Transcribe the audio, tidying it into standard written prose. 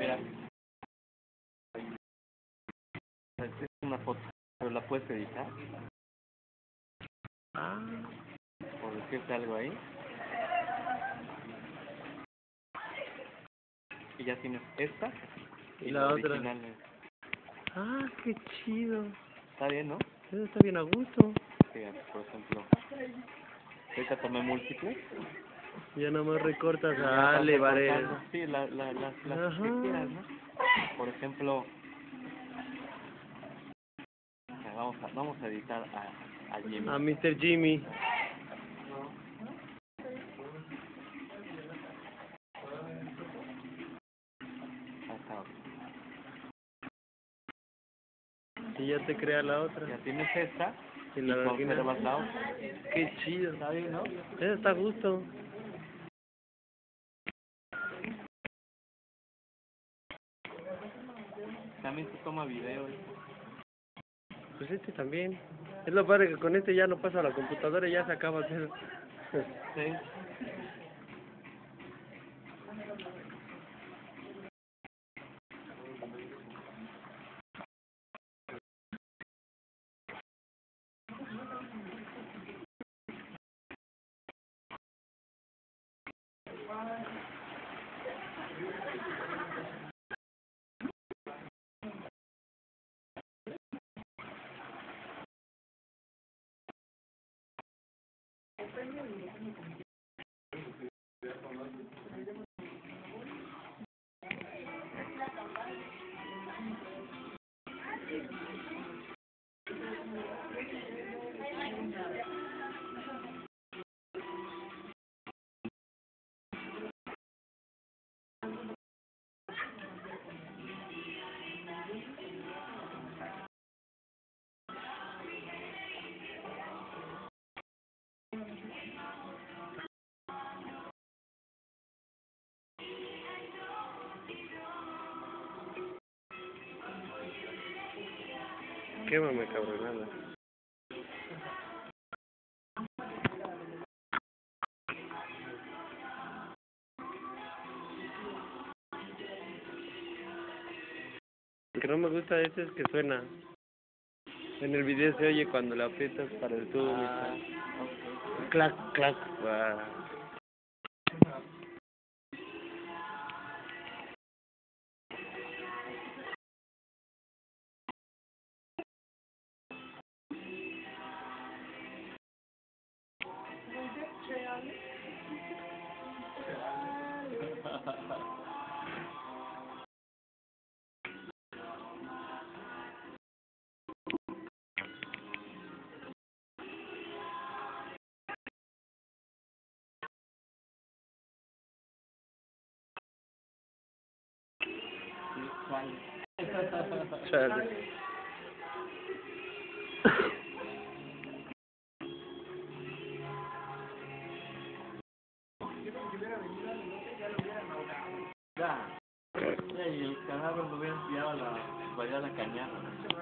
Mira, esta es una foto, pero la puedes editar. Ah, Por decirte algo ahí. Y ya tienes esta y la otra. original. Ah, qué chido. Está bien, ¿no? Eso está bien a gusto. Fíjate, por ejemplo, ahorita tomé múltiples. Ya nomás recortas Ya a vas Ale Varela. recortando, sí, las que quieras, ¿no? Por ejemplo, vamos a editar a Jimmy. A Mr. Jimmy. Acá. Y ya te crea la otra. Ya tienes esta Y y la original. conservas la otra. Qué chido. ¿Está bien, no? Eso está a gusto. También se toma video. Pues este también. Es lo padre que con este ya no pasa a la computadora y ya se acaba el pedo. Sí. Quémame, cabronada. Lo que no me gusta de este es que suena. En el video se oye cuando le aprietas para el zoom y tal. Ok. Clac, clac. Ah. Chale. Ya. Y el cadáver lo hubieran tirado a la cañada.